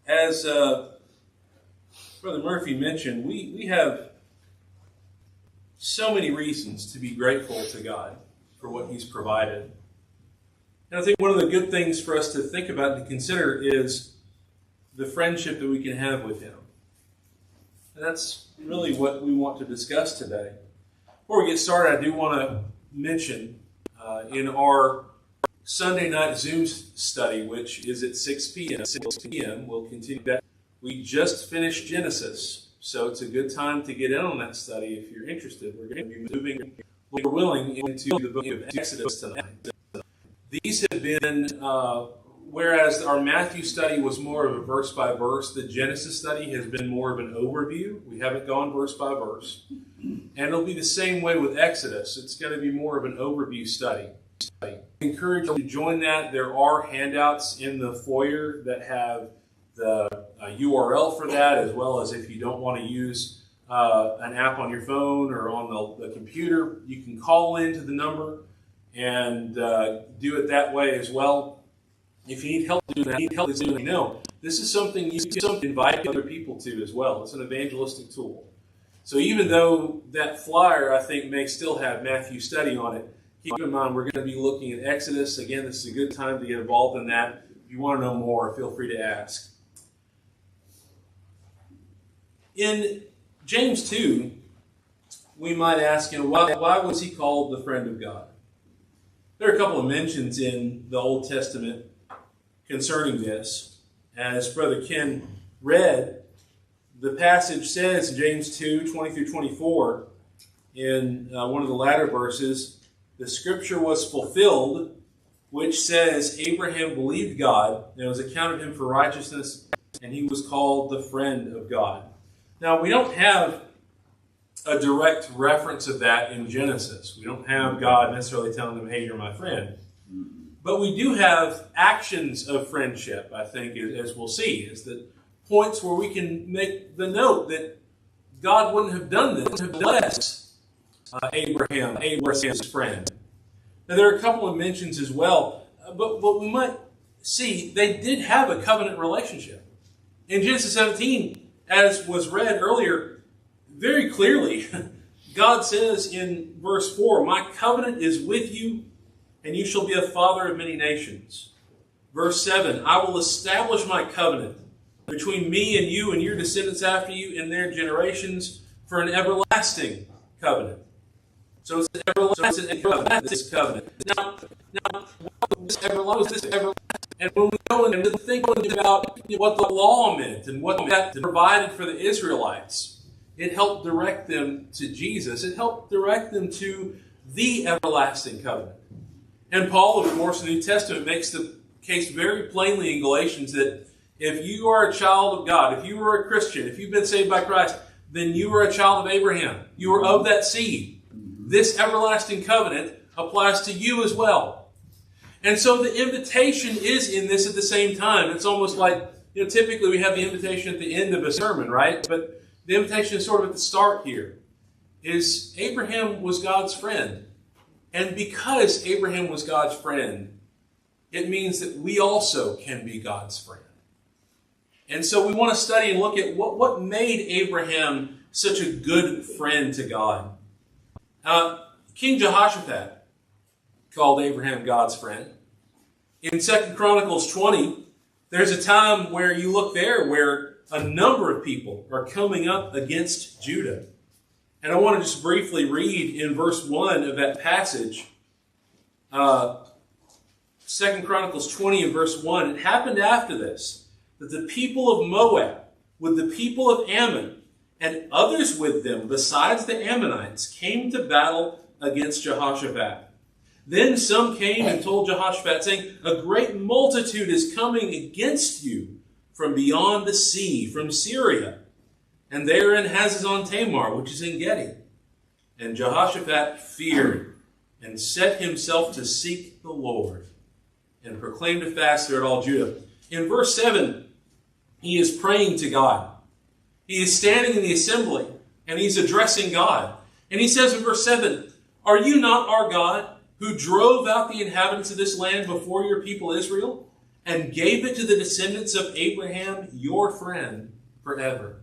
As Brother Murphy mentioned, we have so many reasons to be grateful to God for what He's provided. And I think one of the good things for us to think about and to consider is the friendship that we can have with Him. And that's really what we want to discuss today. Before we get started, I do want to mention in our Sunday night Zoom study, which is at 6 p.m., we'll continue that. We just finished Genesis, so it's a good time to get in on that study if you're interested. We're going to be moving, Lord willing, into the book of Exodus tonight. These have been, whereas our Matthew study was more of a verse by verse, the Genesis study has been more of an overview. We haven't gone verse by verse. And it'll be the same way with Exodus. It's going to be more of an overview study. I encourage you to join that. There are handouts in the foyer that have the URL for that, as well as if you don't want to use an app on your phone or on the computer, you can call into the number and do it that way as well. If you need help doing that, let me know. This is something you can invite other people to as well. It's an evangelistic tool. So even though that flyer, I think, may still have Matthew study on it, keep in mind we're going to be looking at Exodus. Again, this is a good time to get involved in that. If you want to know more, feel free to ask. In James 2, we might ask, why was he called the friend of God? There are a couple of mentions in the Old Testament concerning this. As Brother Ken read, the passage says, James 2, 20 through 24, in one of the latter verses, the scripture was fulfilled, which says, Abraham believed God, and it was accounted him for righteousness, and he was called the friend of God. Now, we don't have a direct reference of that in Genesis. We don't have God necessarily telling them, hey, you're my friend. But we do have actions of friendship, I think, as we'll see, is that points where we can make the note that God wouldn't have done this, wouldn't have blessed Abraham's friend. Now, there are a couple of mentions as well, but we might see they did have a covenant relationship. In Genesis 17, as was read earlier, very clearly, God says in verse 4, my covenant is with you, and you shall be a father of many nations. Verse 7, I will establish my covenant between me and you and your descendants after you in their generations for an everlasting covenant. So it's an everlasting covenant. Now, what was this everlasting? And when we go and think about what the law meant and what that provided for the Israelites, it helped direct them to Jesus. It helped direct them to the everlasting covenant. And Paul, of course, in the New Testament makes the case very plainly in Galatians that if you are a child of God, if you are a Christian, if you've been saved by Christ, then you are a child of Abraham. You are of that seed. This everlasting covenant applies to you as well. And so the invitation is in this at the same time. It's almost like, typically we have the invitation at the end of a sermon, right? But the invitation is sort of at the start here. Is Abraham was God's friend. And because Abraham was God's friend, it means that we also can be God's friend. And so we want to study and look at what made Abraham such a good friend to God. King Jehoshaphat called Abraham God's friend. In 2 Chronicles 20, there's a time where you look there where a number of people are coming up against Judah. And I want to just briefly read in verse 1 of that passage, 2 Chronicles 20 and verse 1, it happened after this, that the people of Moab, with the people of Ammon, and others with them, besides the Ammonites, came to battle against Jehoshaphat. Then some came and told Jehoshaphat, saying, a great multitude is coming against you from beyond the sea, from Syria. And they are in Hazazon Tamar, which is in Gedi. And Jehoshaphat feared and set himself to seek the Lord and proclaimed a fast throughout all Judah. In verse 7, he is praying to God. He is standing in the assembly and he's addressing God. And he says in verse 7, are you not our God who drove out the inhabitants of this land before your people Israel and gave it to the descendants of Abraham, your friend, forever.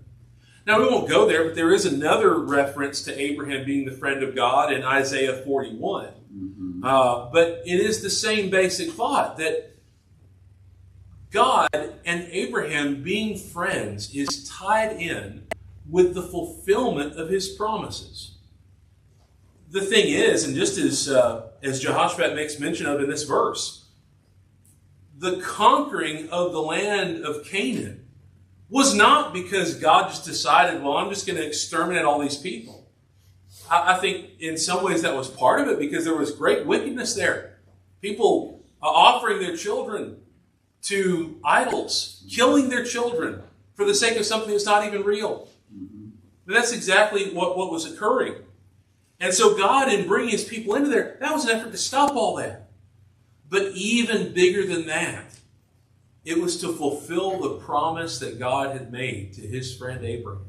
Now, we won't go there, but there is another reference to Abraham being the friend of God in Isaiah 41. But it is the same basic thought that God and Abraham being friends is tied in with the fulfillment of his promises. The thing is, and just as Jehoshaphat makes mention of in this verse, the conquering of the land of Canaan was not because God just decided, well, I'm just going to exterminate all these people. I think in some ways that was part of it because there was great wickedness there. People offering their children to idols, killing their children for the sake of something that's not even real. But that's exactly what was occurring. And so God, in bringing his people into there, that was an effort to stop all that. But even bigger than that, it was to fulfill the promise that God had made to his friend Abraham.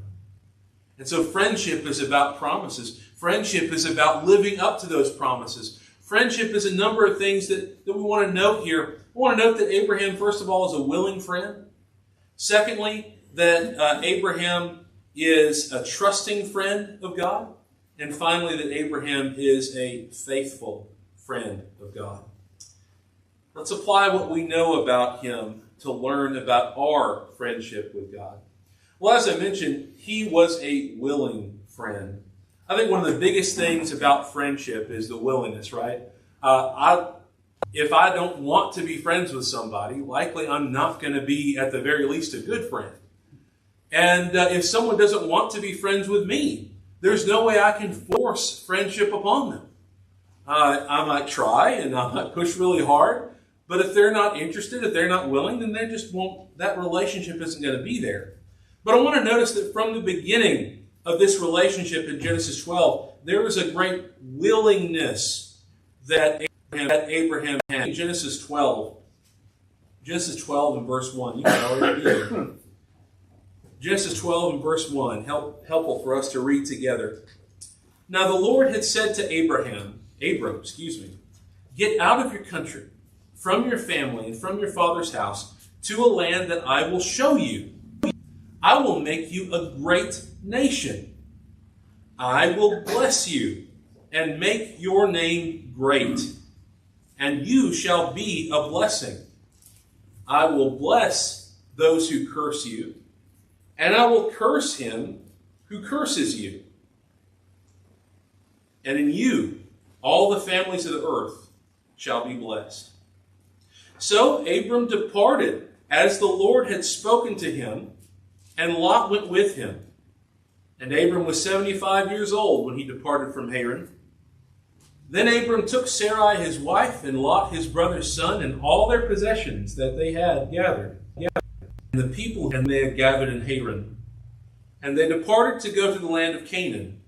And so friendship is about promises. Friendship is about living up to those promises. Friendship is a number of things that we want to note here. We want to note that Abraham, first of all, is a willing friend. Secondly, that Abraham is a trusting friend of God. And finally, that Abraham is a faithful friend of God. Let's apply what we know about him to learn about our friendship with God. Well, as I mentioned, he was a willing friend. I think one of the biggest things about friendship is the willingness, right? If I don't want to be friends with somebody, likely I'm not going to be, at the very least, a good friend. And if someone doesn't want to be friends with me, there's no way I can force friendship upon them. I might try and I might push really hard, but if they're not interested, if they're not willing, then they just won't, that relationship isn't going to be there. But I want to notice that from the beginning of this relationship in Genesis 12, there was a great willingness that Abraham had. In Genesis 12 and verse 1, you can already read it. Genesis 12 and verse 1, helpful for us to read together. Now the Lord had said to Abram, get out of your country, from your family and from your father's house, to a land that I will show you. I will make you a great nation. I will bless you and make your name great, and you shall be a blessing. I will bless those who curse you, and I will curse him who curses you. And in you all the families of the earth shall be blessed. So Abram departed as the Lord had spoken to him, and Lot went with him. And Abram was 75 years old when he departed from Haran. Then Abram took Sarai his wife, and Lot his brother's son, and all their possessions that they had gathered, and the people and they had gathered in Haran. And they departed to go to the land of Canaan.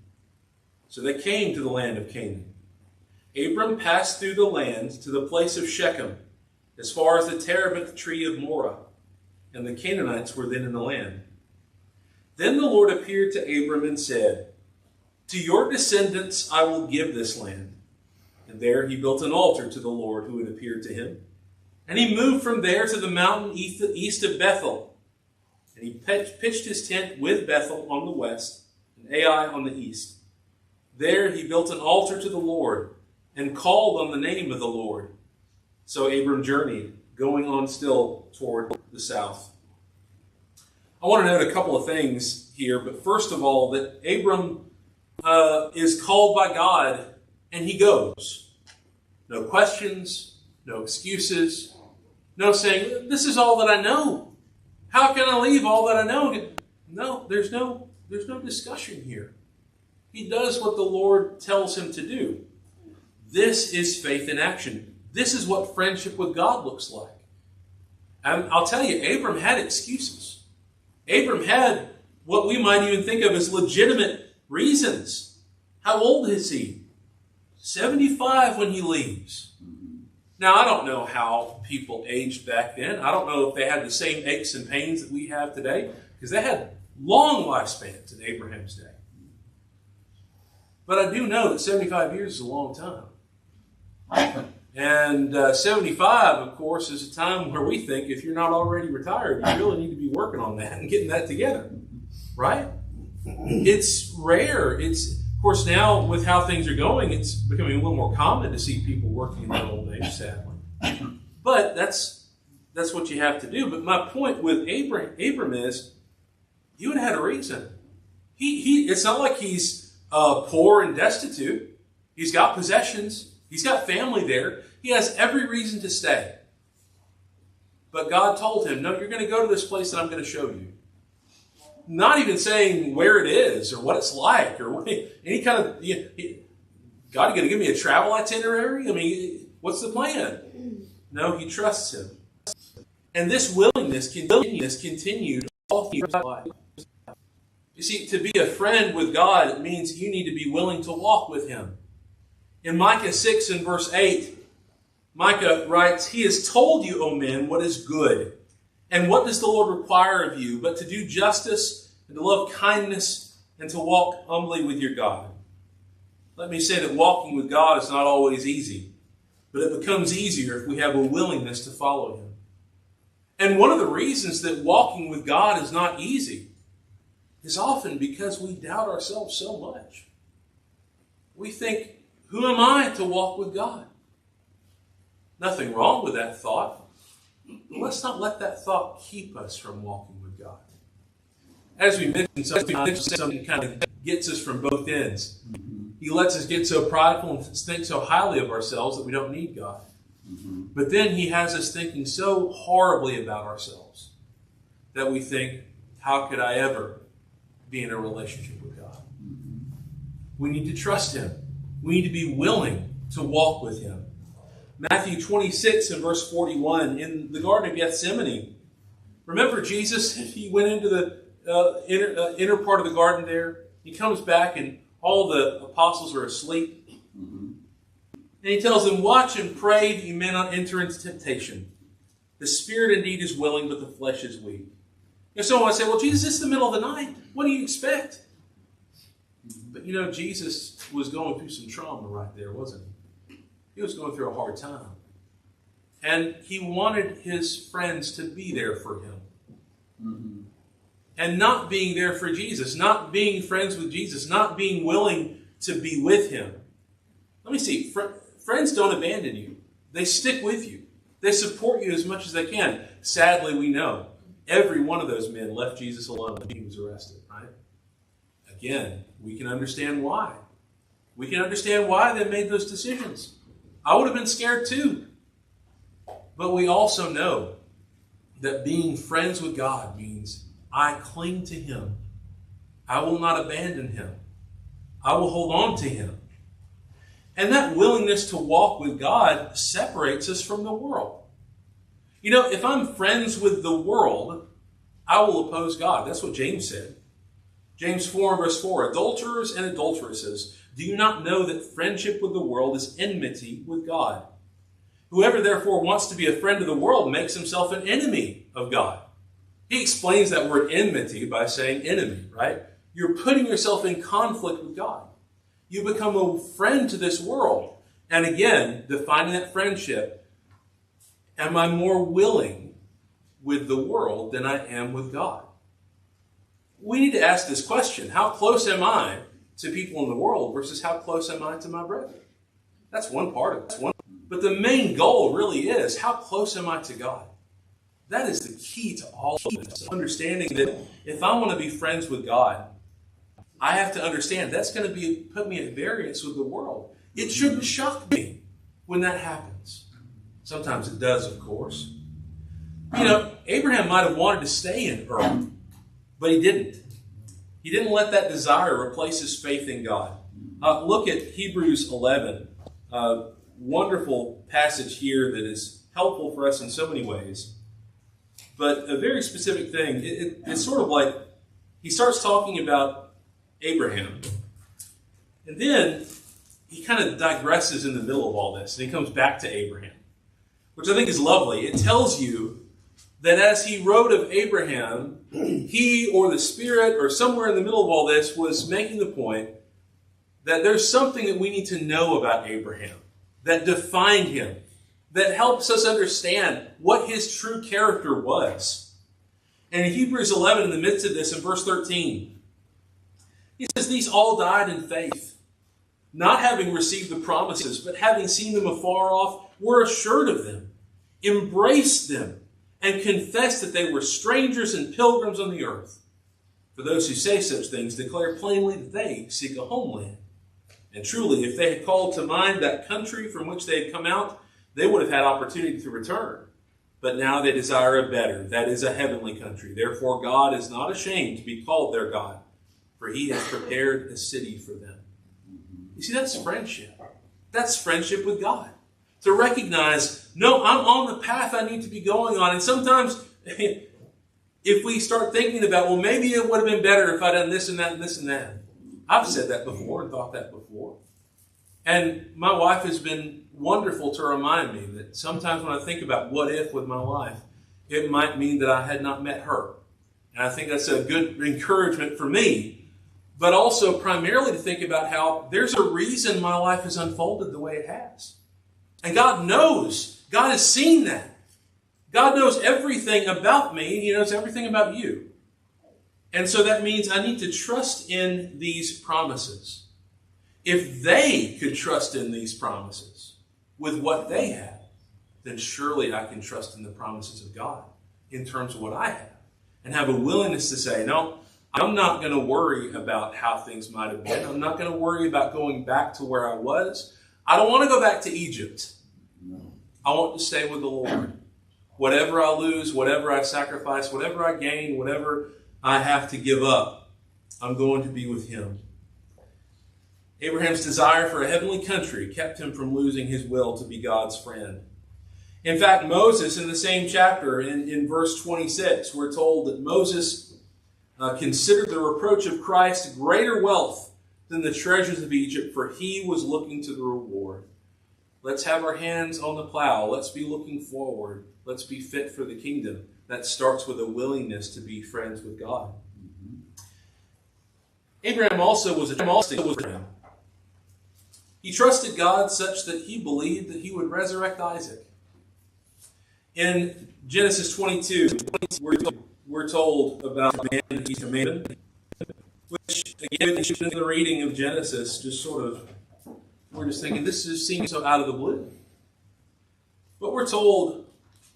So they came to the land of Canaan. Abram passed through the land to the place of Shechem, as far as the terebinth tree of Moreh, and the Canaanites were then in the land. Then the Lord appeared to Abram and said, to your descendants I will give this land. And there he built an altar to the Lord who had appeared to him. And he moved from there to the mountain east of Bethel. And he pitched his tent with Bethel on the west and Ai on the east. There he built an altar to the Lord and called on the name of the Lord. So Abram journeyed, going on still toward the south. I want to note a couple of things here, but first of all, that Abram is called by God, and he goes. No questions, no excuses, no saying, this is all that I know. How can I leave all that I know? No, there's no discussion here. He does what the Lord tells him to do. This is faith in action. This is what friendship with God looks like. And I'll tell you, Abram had excuses. Abram had what we might even think of as legitimate reasons. How old is he? 75 when he leaves. Now, I don't know how people aged back then. I don't know if they had the same aches and pains that we have today, because they had long lifespans in Abraham's day. But I do know that 75 years is a long time. And 75, of course, is a time where we think if you're not already retired, you really need to be working on that and getting that together, right? It's rare. It's, of course, now with how things are going, it's becoming a little more common to see people working in their old age, sadly. But that's what you have to do. But my point with Abram is, he would have had a reason. It's not like he's poor and destitute. He's got possessions. He's got family there. He has every reason to stay. But God told him, no, you're going to go to this place that I'm going to show you. Not even saying where it is or what it's like or any kind of, God, you going to give me a travel itinerary? I mean, what's the plan? No, he trusts him. And this willingness continued all through his life. You see, to be a friend with God means you need to be willing to walk with him. In Micah 6 and verse 8, Micah writes, He has told you, O men, what is good. And what does the Lord require of you but to do justice and to love kindness and to walk humbly with your God? Let me say that walking with God is not always easy, but it becomes easier if we have a willingness to follow him. And one of the reasons that walking with God is not easy is often because we doubt ourselves so much. We think, who am I to walk with God? Nothing wrong with that thought. But let's not let that thought keep us from walking with God. As we mentioned, something kind of gets us from both ends. He lets us get so prideful and think so highly of ourselves that we don't need God. But then he has us thinking so horribly about ourselves that we think, how could I ever be in a relationship with God? We need to trust him. We need to be willing to walk with him. Matthew 26 and verse 41, in the Garden of Gethsemane, remember Jesus, he went into the inner part of the garden there. He comes back and all the apostles are asleep. And he tells them, watch and pray that you may not enter into temptation. The spirit indeed is willing, but the flesh is weak. If someone would say, well, Jesus, it's the middle of the night. What do you expect? But Jesus was going through some trauma right there, wasn't he? He was going through a hard time. And he wanted his friends to be there for him. And not being there for Jesus, not being friends with Jesus, not being willing to be with him. Let me see. Friends don't abandon you. They stick with you. They support you as much as they can. Sadly, we know every one of those men left Jesus alone when he was arrested, right? Again, we can understand why. We can understand why they made those decisions. I would have been scared too. But we also know that being friends with God means I cling to him. I will not abandon him. I will hold on to him. And that willingness to walk with God separates us from the world. If I'm friends with the world, I will oppose God. That's what James said. James 4 verse 4, adulterers and adulteresses, do you not know that friendship with the world is enmity with God? Whoever therefore wants to be a friend of the world makes himself an enemy of God. He explains that word enmity by saying enemy, right? You're putting yourself in conflict with God. You become a friend to this world. And again, defining that friendship, am I more willing with the world than I am with God? We need to ask this question. How close am I to people in the world versus how close am I to my brethren? That's one part of it. But the main goal really is, how close am I to God? That is the key to all of this. Understanding that if I want to be friends with God, I have to understand that's going to put me at variance with the world. It shouldn't shock me when that happens. Sometimes it does, of course. Abraham might have wanted to stay in Ur, but he didn't. He didn't let that desire replace his faith in God. Look at Hebrews 11. Wonderful passage here that is helpful for us in so many ways. But a very specific thing, it's sort of like he starts talking about Abraham. And then he kind of digresses in the middle of all this. And he comes back to Abraham, which I think is lovely. It tells you that as he wrote of Abraham, he or the Spirit or somewhere in the middle of all this was making the point that there's something that we need to know about Abraham. that defined him, that helps us understand what his true character was. And in Hebrews 11, in the midst of this, in verse 13, he says, these all died in faith, not having received the promises, but having seen them afar off, were assured of them, embraced them, and confessed that they were strangers and pilgrims on the earth. For those who say such things declare plainly that they seek a homeland. And truly, if they had called to mind that country from which they had come out, they would have had opportunity to return. But now they desire a better, that is a heavenly country. Therefore God is not ashamed to be called their God, for he has prepared a city for them. You see, that's friendship. That's friendship with God. To recognize, no, I'm on the path I need to be going on. And sometimes if we start thinking about, well, maybe it would have been better if I'd done this and that and this and that. I've said that before and thought that before. And my wife has been wonderful to remind me that sometimes when I think about what if with my life, it might mean that I had not met her. And I think that's a good encouragement for me, but also primarily to think about how there's a reason my life has unfolded the way it has. And God knows. God has seen that. God knows everything about me. He knows everything about you. And so that means I need to trust in these promises. If they could trust in these promises with what they have, then surely I can trust in the promises of God in terms of what I have and have a willingness to say, no, I'm not going to worry about how things might have been. I'm not going to worry about going back to where I was. I don't want to go back to Egypt. I want to stay with the Lord. Whatever I lose, whatever I sacrifice, whatever I gain, whatever I have to give up, I'm going to be with him. Abraham's desire for a heavenly country kept him from losing his will to be God's friend. In fact, Moses, in the same chapter, in verse 26, we're told that Moses considered the reproach of Christ greater wealth than the treasures of Egypt, for he was looking to the reward. Let's have our hands on the plow. Let's be looking forward. Let's be fit for the kingdom. That starts with a willingness to be friends with God. Abraham also was a friend. He trusted God such that he believed that he would resurrect Isaac. In Genesis 22, we're told about a man that he's commanded, which, again, in the reading of Genesis, just sort of, we're just thinking, this just seems so out of the blue. But we're told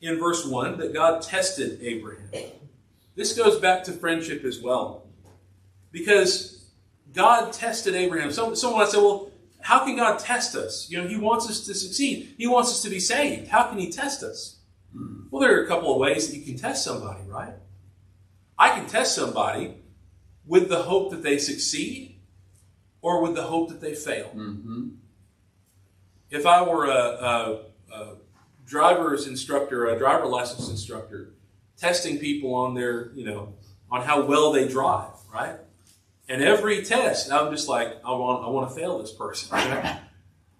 in verse 1 that God tested Abraham. This goes back to friendship as well. Because God tested Abraham. Someone might say, well, how can God test us? You know, he wants us to succeed. He wants us to be saved. How can he test us? Well, there are a couple of ways that you can test somebody, right? I can test somebody with the hope that they succeed or with the hope that they fail. Mm-hmm. If I were a driver's instructor, a driver license instructor, testing people on their, on how well they drive, right? And every test, I'm just like, I want to fail this person. Right?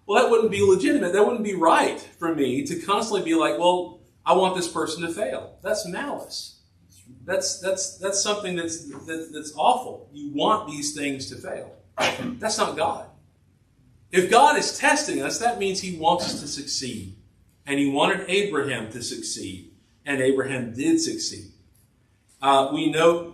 Well, that wouldn't be legitimate. That wouldn't be right for me to constantly be like, well, I want this person to fail. That's malice. That's something that's awful. You want these things to fail. That's not God. If God is testing us, that means he wants us to succeed. And he wanted Abraham to succeed. And Abraham did succeed. We know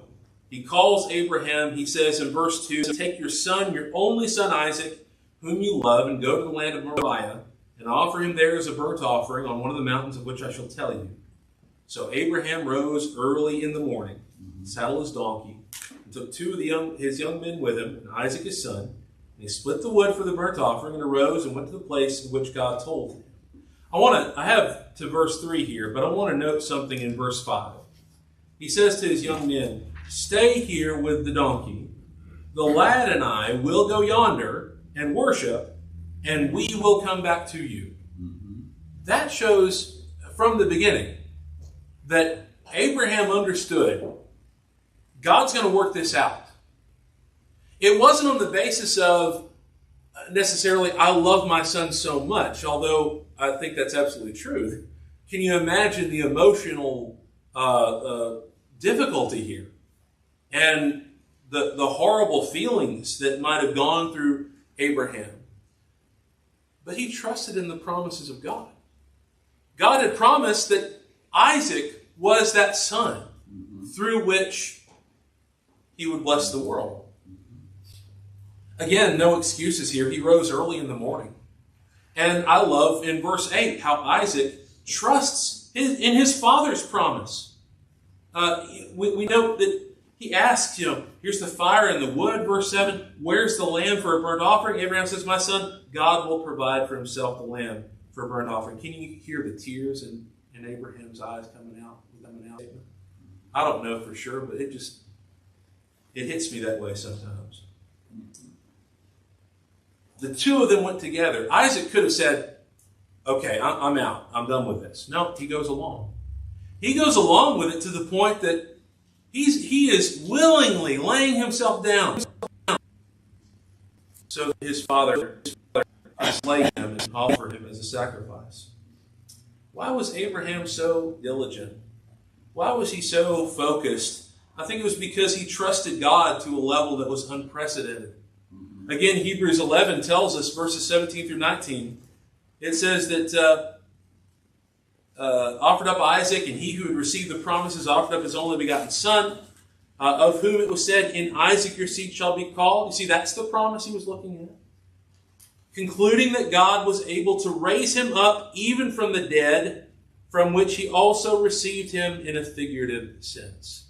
he calls Abraham, he says in verse 2, take your son, your only son Isaac, whom you love, and go to the land of Moriah, and offer him there as a burnt offering on one of the mountains of which I shall tell you. So Abraham rose early in the morning, saddled his donkey, and took two of his young men with him, and Isaac his son, and he split the wood for the burnt offering, and arose and went to the place in which God told him. I have to verse 3 here, but I want to note something in verse 5. He says to his young men, stay here with the donkey. The lad and I will go yonder and worship, and we will come back to you. Mm-hmm. That shows from the beginning that Abraham understood God's going to work this out. It wasn't on the basis of necessarily, I love my son so much, although I think that's absolutely true. Can you imagine the emotional difficulty here? And the horrible feelings that might have gone through Abraham. but he trusted in the promises of God. God had promised that Isaac was that son through which he would bless the world. Again, no excuses here. He rose early in the morning. And I love in verse 8 how Isaac trusts in his father's promise. We know that he asks, here's the fire and the wood, verse 7. Where's the lamb for a burnt offering? Abraham says, my son, God will provide for himself the lamb for a burnt offering. Can you hear the tears in Abraham's eyes coming out? I don't know for sure, but it hits me that way sometimes. The two of them went together. Isaac could have said, okay, I'm out. I'm done with this. No, he goes along. He goes along with it to the point that he is willingly laying himself down so that his father can slay him and offer him as a sacrifice. Why was Abraham so diligent? Why was he so focused? I think it was because he trusted God to a level that was unprecedented. Again, Hebrews 11 tells us, verses 17 through 19, it says that offered up Isaac, and he who had received the promises offered up his only begotten son, of whom it was said, in Isaac your seed shall be called. You see, that's the promise he was looking at. Concluding that God was able to raise him up even from the dead, from which he also received him in a figurative sense.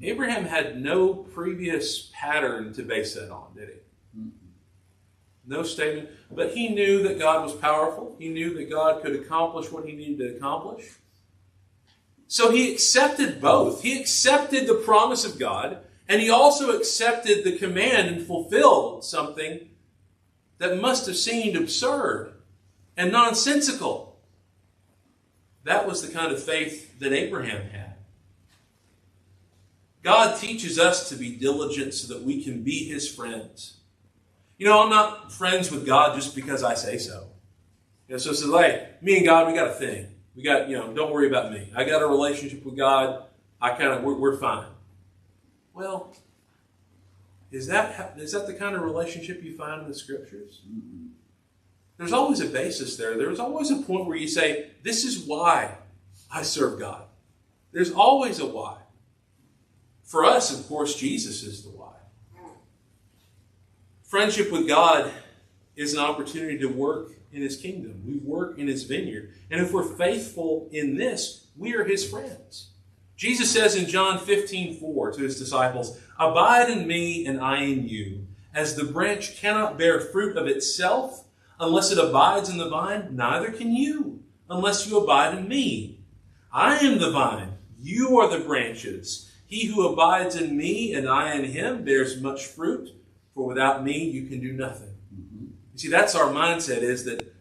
Abraham had no previous pattern to base that on, did he? No statement. But he knew that God was powerful. He knew that God could accomplish what he needed to accomplish. So he accepted both. He accepted the promise of God, and he also accepted the command and fulfilled something that must have seemed absurd and nonsensical. That was the kind of faith that Abraham had. God teaches us to be diligent so that we can be his friends. I'm not friends with God just because I say so. So it's like, me and God, we got a thing. We got, don't worry about me. I got a relationship with God. We're fine. Well, is that the kind of relationship you find in the Scriptures? Mm-hmm. There's always a basis there. There's always a point where you say, this is why I serve God. There's always a why. For us, of course, Jesus is the why. Friendship with God is an opportunity to work in his kingdom. We work in his vineyard. And if we're faithful in this, we are his friends. Jesus says in John 15:4 to his disciples, abide in me and I in you. As the branch cannot bear fruit of itself unless it abides in the vine, neither can you unless you abide in me. I am the vine, you are the branches. He who abides in me and I in him bears much fruit, for without me you can do nothing. Mm-hmm. You see, that's our mindset, is that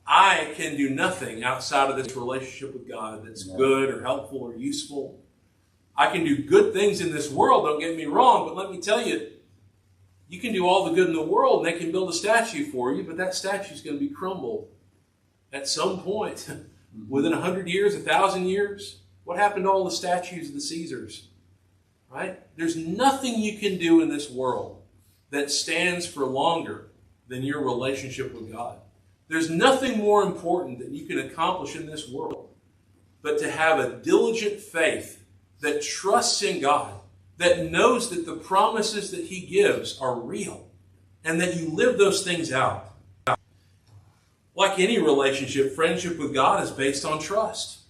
I can do nothing outside of this relationship with God that's good or helpful or useful. I can do good things in this world, don't get me wrong, but let me tell you, you can do all the good in the world and they can build a statue for you, but that statue is going to be crumbled at some point. Within 100 years, 1,000 years. What happened to all the statues of the Caesars? Right? There's nothing you can do in this world that stands for longer than your relationship with God. There's nothing more important that you can accomplish in this world but to have a diligent faith that trusts in God, that knows that the promises that he gives are real, and that you live those things out. Like any relationship, friendship with God is based on trust.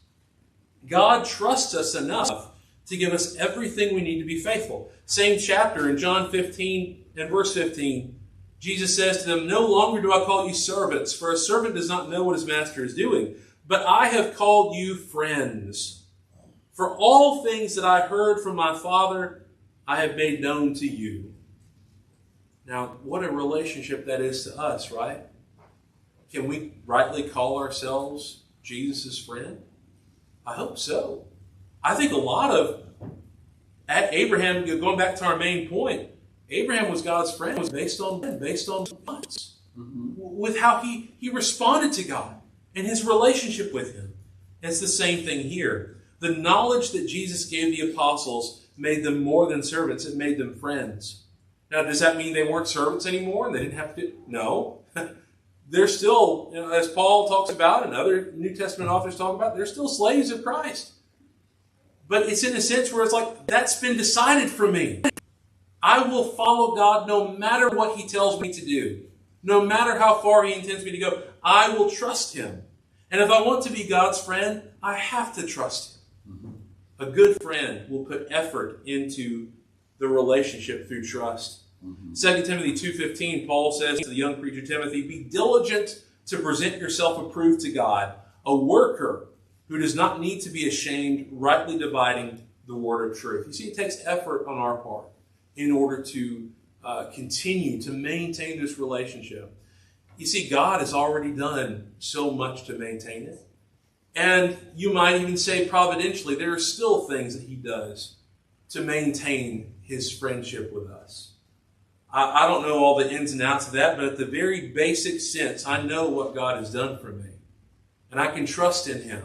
God trusts us enough to give us everything we need to be faithful. Same chapter in John 15 and verse 15, Jesus says to them, no longer do I call you servants, for a servant does not know what his master is doing, but I have called you friends. For all things that I heard from my Father, I have made known to you. Now, what a relationship that is to us, right? Can we rightly call ourselves Jesus' friend? I hope so. I think a lot of Abraham, going back to our main point, Abraham was God's friend, was based on response, with how he responded to God and his relationship with him. And it's the same thing here. The knowledge that Jesus gave the apostles made them more than servants. It made them friends. Now, does that mean they weren't servants anymore and they didn't have to do? No. they're still, as Paul talks about and other New Testament authors talk about, they're still slaves of Christ. But it's in a sense where it's like, that's been decided for me. I will follow God no matter what He tells me to do. No matter how far He intends me to go, I will trust Him. And if I want to be God's friend, I have to trust Him. A good friend will put effort into the relationship through trust. 2 Timothy 2:15, Paul says to the young preacher Timothy, be diligent to present yourself approved to God, a worker who does not need to be ashamed, rightly dividing the word of truth. You see, it takes effort on our part in order to continue to maintain this relationship. You see, God has already done so much to maintain it. And you might even say providentially, there are still things that He does to maintain His friendship with us. I don't know all the ins and outs of that, but at the very basic sense, I know what God has done for me. And I can trust in Him.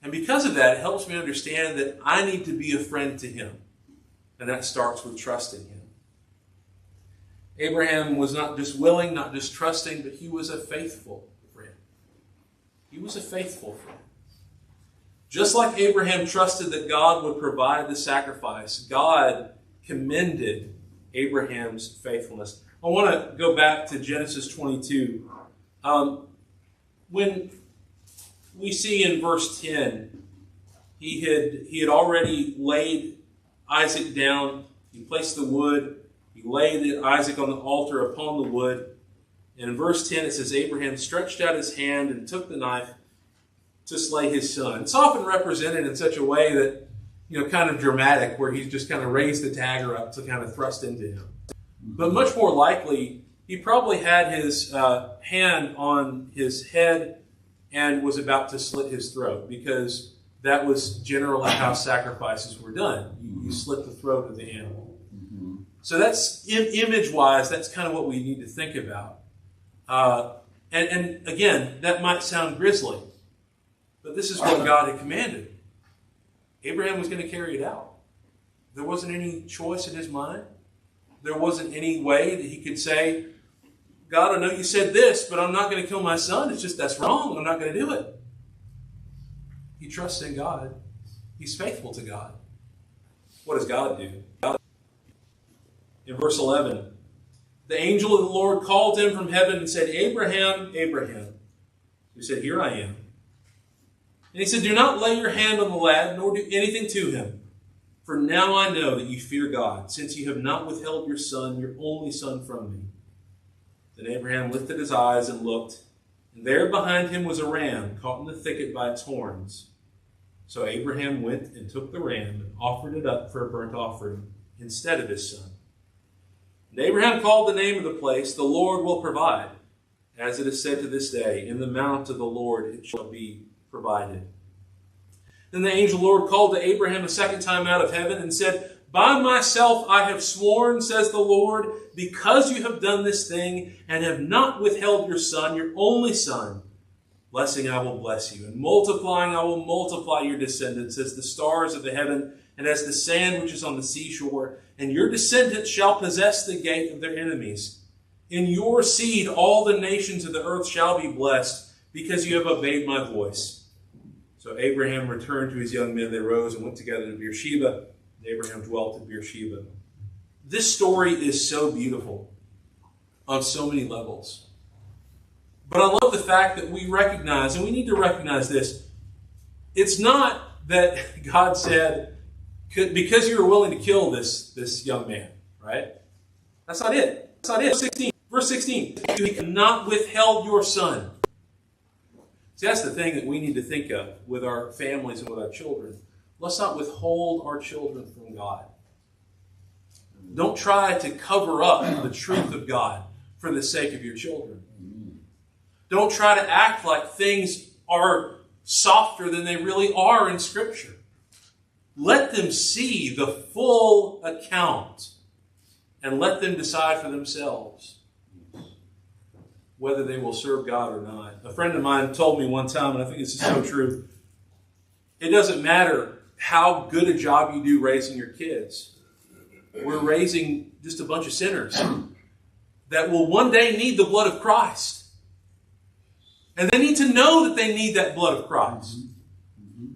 And because of that, it helps me understand that I need to be a friend to Him. And that starts with trusting Him. Abraham was not just willing, not just trusting, but he was a faithful friend. He was a faithful friend. Just like Abraham trusted that God would provide the sacrifice, God commended Abraham's faithfulness. I want to go back to Genesis 22. When we see in verse 10, he had already laid Isaac down. He placed the wood. He laid Isaac on the altar upon the wood. And in verse 10 it says, Abraham stretched out his hand and took the knife to slay his son. It's often represented in such a way that, kind of dramatic, where he's just kind of raised the dagger up to kind of thrust into him. But much more likely, he probably had his hand on his head and was about to slit his throat, because that was generally how sacrifices were done. You slit the throat of the animal. So that's, image-wise, that's kind of what we need to think about. And again, that might sound grisly, but this is what God had commanded. Abraham was going to carry it out. There wasn't any choice in his mind. There wasn't any way that he could say, God, I know you said this, but I'm not going to kill my son. It's just, that's wrong. I'm not going to do it. He trusts in God. He's faithful to God. What does God do? In verse 11, the angel of the Lord called him from heaven and said, Abraham, Abraham. He said, here I am. And he said, do not lay your hand on the lad, nor do anything to him. For now I know that you fear God, since you have not withheld your son, your only son, from me. Then Abraham lifted his eyes and looked, and there behind him was a ram caught in the thicket by its horns. So Abraham went and took the ram and offered it up for a burnt offering instead of his son. And Abraham called the name of the place, the Lord will provide. As it is said to this day, in the mount of the Lord it shall be provided. Then the angel Lord called to Abraham a second time out of heaven and said, by myself I have sworn, says the Lord, because you have done this thing and have not withheld your son, your only son, blessing I will bless you, and multiplying I will multiply your descendants as the stars of the heaven and as the sand which is on the seashore, and your descendants shall possess the gate of their enemies. In your seed all the nations of the earth shall be blessed, because you have obeyed my voice. So Abraham returned to his young men. They rose and went together to Beersheba. And Abraham dwelt in Beersheba. This story is so beautiful on so many levels. But I love the fact that we recognize, and we need to recognize this, it's not that God said, because you were willing to kill this young man, right? That's not it. That's not it. Verse 16, you have not withheld your son. See, that's the thing that we need to think of with our families and with our children. Let's not withhold our children from God. Don't try to cover up the truth of God for the sake of your children. Don't try to act like things are softer than they really are in Scripture. Let them see the full account and let them decide for themselves whether they will serve God or not. A friend of mine told me one time, and I think this is so true, it doesn't matter how good a job you do raising your kids. We're raising just a bunch of sinners that will one day need the blood of Christ. And they need to know that they need that blood of Christ. Mm-hmm.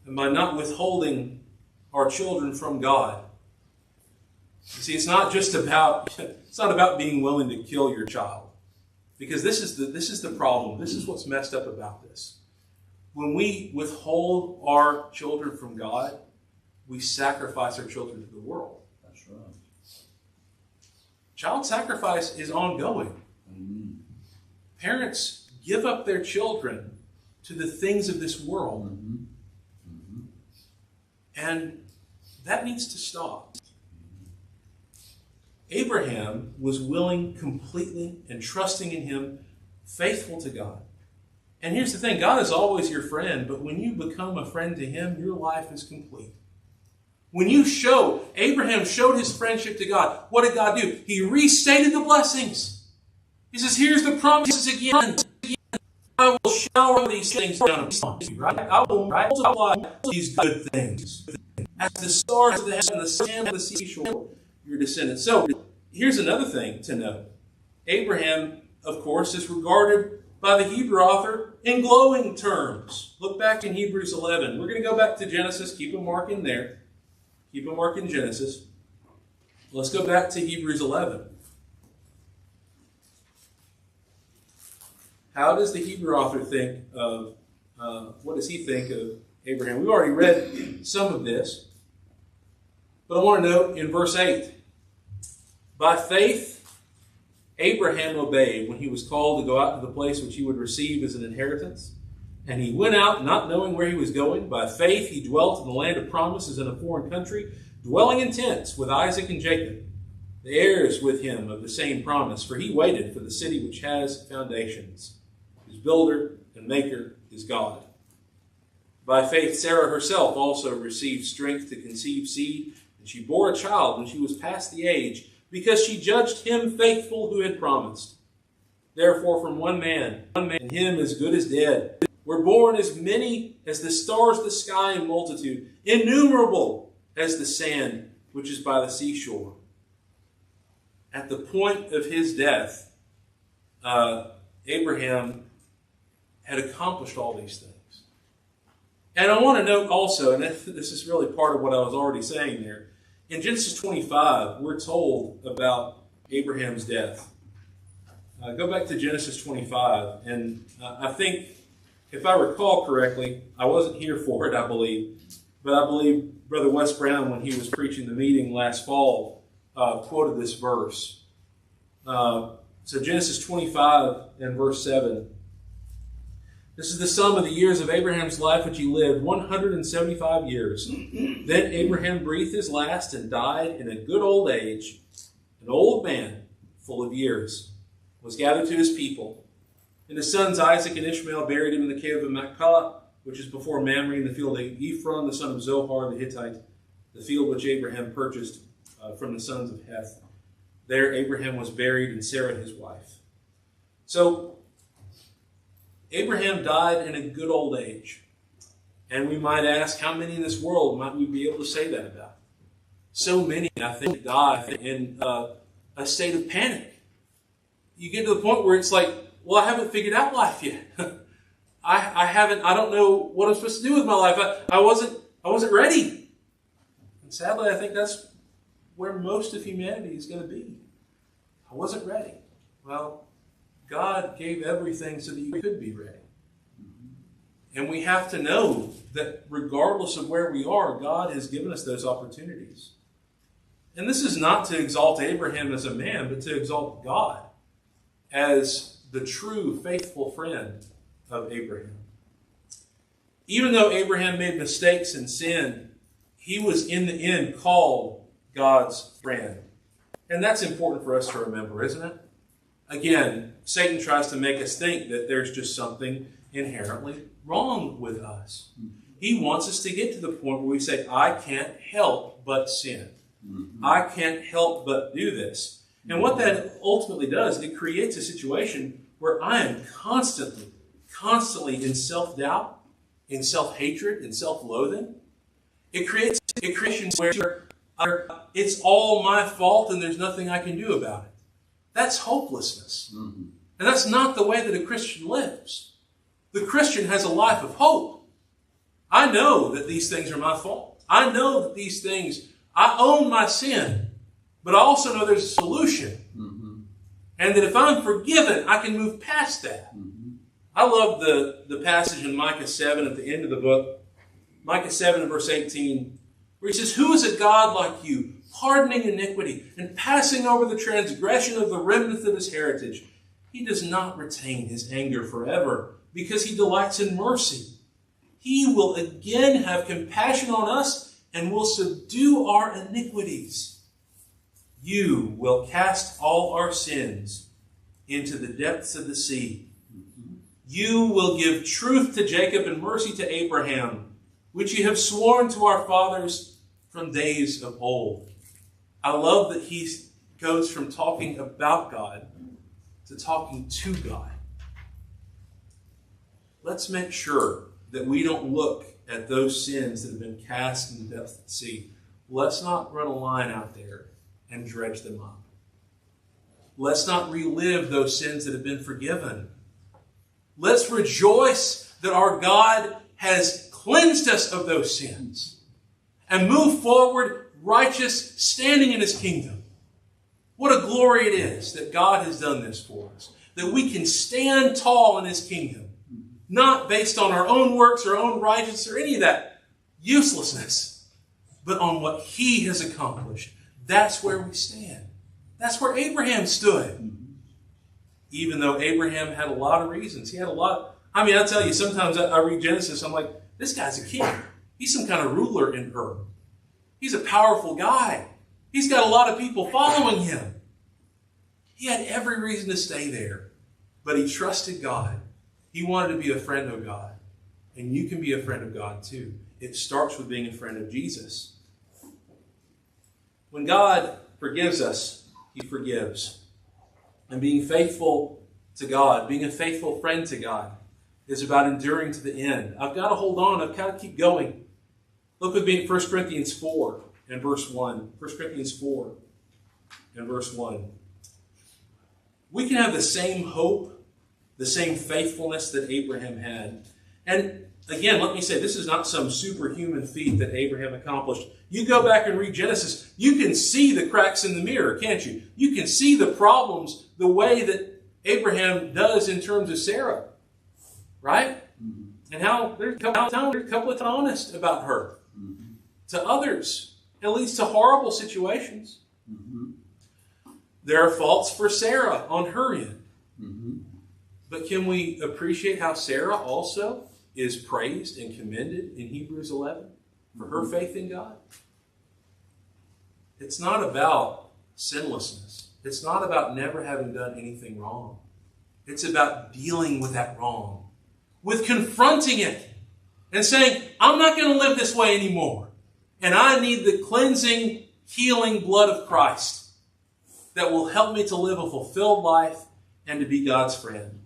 And by not withholding our children from God. You see, it's not about being willing to kill your child. Because this is the problem. This is what's messed up about this. When we withhold our children from God, we sacrifice our children to the world. That's right. Child sacrifice is ongoing. Mm-hmm. Parents give up their children to the things of this world. Mm-hmm. Mm-hmm. And that needs to stop. Abraham was willing completely and trusting in him, faithful to God. And here's the thing, God is always your friend, but when you become a friend to him, your life is complete. When Abraham showed his friendship to God, what did God do? He restated the blessings. He says, here's the promises again. I will shower these things down upon you, right? I will multiply these good things. As the stars of the heaven, the sand of the seashore, your descendants. So, here's another thing to know. Abraham, of course, is regarded by the Hebrew author in glowing terms. Look back in Hebrews 11. We're going to go back to Genesis. Keep a mark in there. Keep a mark in Genesis. Let's go back to Hebrews 11. How does the Hebrew author think of, what does he think of Abraham? We've already read some of this. But I want to note in verse 8, by faith, Abraham obeyed when he was called to go out to the place which he would receive as an inheritance. And he went out not knowing where he was going. By faith, he dwelt in the land of promises in a foreign country, dwelling in tents with Isaac and Jacob, the heirs with him of the same promise. For he waited for the city which has foundations, whose builder and maker is God. By faith, Sarah herself also received strength to conceive seed, and she bore a child when she was past the age, because she judged him faithful who had promised. Therefore, from one man, and him as good as dead, were born as many as the stars of the sky in multitude, innumerable as the sand which is by the seashore. At the point of his death, Abraham had accomplished all these things. And I want to note also, and this is really part of what I was already saying there, in Genesis 25, we're told about Abraham's death. Go back to Genesis 25, and I think, if I recall correctly, I wasn't here for it, I believe, but I believe Brother Wes Brown, when he was preaching the meeting last fall, quoted this verse. So Genesis 25 and verse 7. This is the sum of the years of Abraham's life which he lived, 175 years. Then Abraham breathed his last and died in a good old age. An old man, full of years, was gathered to his people. And his sons Isaac and Ishmael buried him in the cave of Machpelah, which is before Mamre, in the field of Ephron, the son of Zohar the Hittite, the field which Abraham purchased from the sons of Heth. There Abraham was buried, and Sarah his wife. So, Abraham died in a good old age. And we might ask, how many in this world might we be able to say that about? So many, I think, die in a state of panic. You get to the point where it's like, well, I haven't figured out life yet. I don't know what I'm supposed to do with my life. I wasn't ready. And sadly, I think that's where most of humanity is going to be. I wasn't ready. Well, God gave everything so that you could be ready. And we have to know that regardless of where we are, God has given us those opportunities. And this is not to exalt Abraham as a man, but to exalt God as the true, faithful friend of Abraham. Even though Abraham made mistakes and sinned, he was in the end called God's friend. And that's important for us to remember, isn't it? Again, Satan tries to make us think that there's just something inherently wrong with us. He wants us to get to the point where we say, I can't help but sin. I can't help but do this. And what that ultimately does, it creates a situation where I am constantly in self-doubt, in self-hatred, in self-loathing. It creates a situation where it's all my fault and there's nothing I can do about it. That's hopelessness. And that's not the way that a Christian lives. The Christian has a life of hope. I know that these things are my fault. I know that these things, I own my sin. But I also know there's a solution. Mm-hmm. And that if I'm forgiven, I can move past that. Mm-hmm. I love the passage in Micah 7 at the end of the book. Micah 7 and verse 18, where he says, "Who is a God like you, pardoning iniquity and passing over the transgression of the remnant of his heritage? He does not retain his anger forever, because he delights in mercy. He will again have compassion on us and will subdue our iniquities. You will cast all our sins into the depths of the sea. You will give truth to Jacob and mercy to Abraham, which you have sworn to our fathers from days of old." I love that he goes from talking about God to talking to God. Let's make sure that we don't look at those sins that have been cast in the depths of the sea. Let's not run a line out there and dredge them up. Let's not relive those sins that have been forgiven. Let's rejoice that our God has cleansed us of those sins and move forward righteous, standing in his kingdom. What a glory it is that God has done this for us, that we can stand tall in his kingdom, not based on our own works, our own righteousness, or any of that uselessness, but on what he has accomplished. That's where we stand. That's where Abraham stood. Even though Abraham had a lot of reasons. He had a lot. I tell you, sometimes I read Genesis, I'm like, this guy's a king. He's some kind of ruler in Ur. He's a powerful guy. He's got a lot of people following him. He had every reason to stay there, but he trusted God. He wanted to be a friend of God. And you can be a friend of God too. It starts with being a friend of Jesus. When God forgives us, he forgives. And being faithful to God, being a faithful friend to God, is about enduring to the end. I've got to hold on. I've got to keep going. Look with me at 1 Corinthians 4 and verse 1. 1 Corinthians 4 and verse 1. We can have the same hope, the same faithfulness that Abraham had. And again, let me say, this is not some superhuman feat that Abraham accomplished. You go back and read Genesis, you can see the cracks in the mirror, can't you? You can see the problems, the way that Abraham does in terms of Sarah. Right? Mm-hmm. And how there's a couple of times honest about her. Mm-hmm. To others. It leads to horrible situations. Mm-hmm. There are faults for Sarah on her end. Mm-hmm. But can we appreciate how Sarah also is praised and commended in Hebrews 11 for her faith in God? It's not about sinlessness. It's not about never having done anything wrong. It's about dealing with that wrong, with confronting it and saying, I'm not going to live this way anymore. And I need the cleansing, healing blood of Christ that will help me to live a fulfilled life and to be God's friend.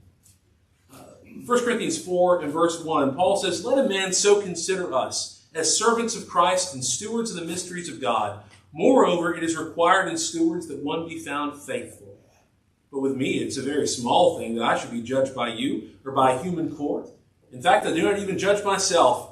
1 Corinthians 4 and verse 1, Paul says, "Let a man so consider us as servants of Christ and stewards of the mysteries of God. Moreover, it is required in stewards that one be found faithful. But with me, it's a very small thing that I should be judged by you or by a human court. In fact, I do not even judge myself.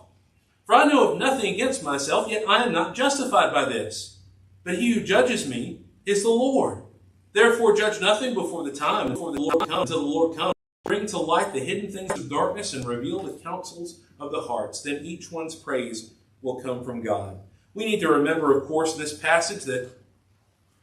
For I know of nothing against myself, yet I am not justified by this. But he who judges me is the Lord. Therefore, judge nothing before the time, before the Lord comes, until the Lord comes. Bring to light the hidden things of darkness and reveal the counsels of the hearts. Then each one's praise will come from God." We need to remember, of course, in this passage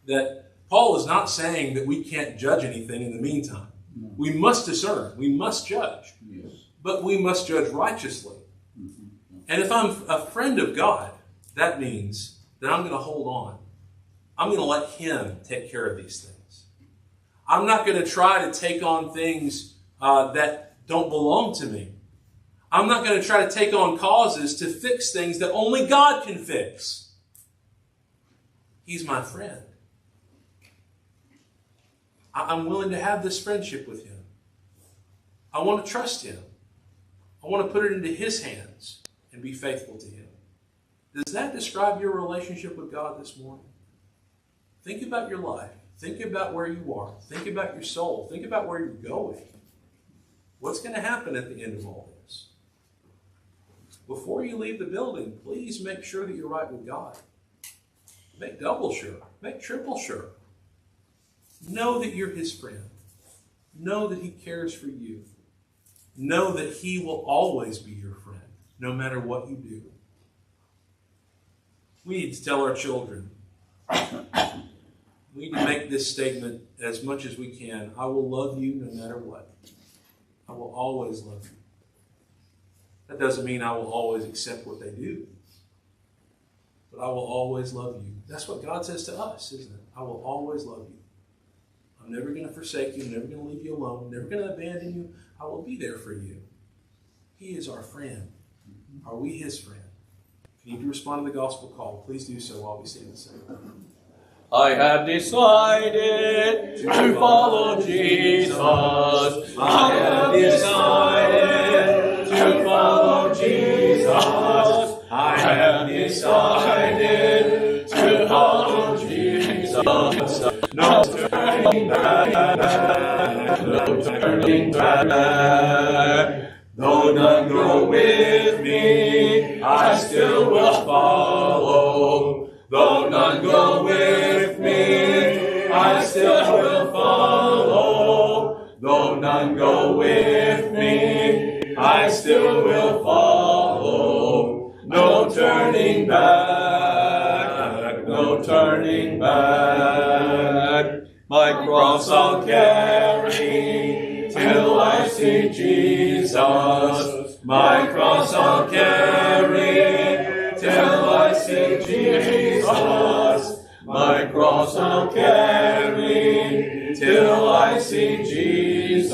that Paul is not saying that we can't judge anything in the meantime. No. We must discern. We must judge. Yes. But we must judge righteously. Mm-hmm. And if I'm a friend of God, that means that I'm going to hold on. I'm going to let him take care of these things. I'm not going to try to take on things that don't belong to me. I'm not going to try to take on causes to fix things that only God can fix. He's my friend. I'm willing to have this friendship with him. I want to trust him. I want to put it into his hands and be faithful to him. Does that describe your relationship with God this morning? Think about your life. Think about where you are. Think about your soul. Think about where you're going. What's going to happen at the end of all this? Before you leave the building, please make sure that you're right with God. Make double sure. Make triple sure. Know that you're His friend. Know that He cares for you. Know that He will always be your friend, no matter what you do. We need to tell our children, we need to make this statement as much as we can. I will love you no matter what. I will always love you. That doesn't mean I will always accept what they do. But I will always love you. That's what God says to us, isn't it? I will always love you. I'm never going to forsake you. I'm never going to leave you alone. I'm never going to abandon you. I will be there for you. He is our friend. Are we His friend? If you need to respond to the gospel call, please do so while we stand and sing. I have decided to follow Jesus. I have decided to follow Jesus. I have decided to follow Jesus. No turning back. No turning back. Though none go with me, I still will follow. Though none go with me, I still will follow. Though none go with me, I still will follow. No turning back, no turning back. My cross I'll carry till I see Jesus. My cross I'll carry till I see Jesus. My cross I'll carry till I see Jesus.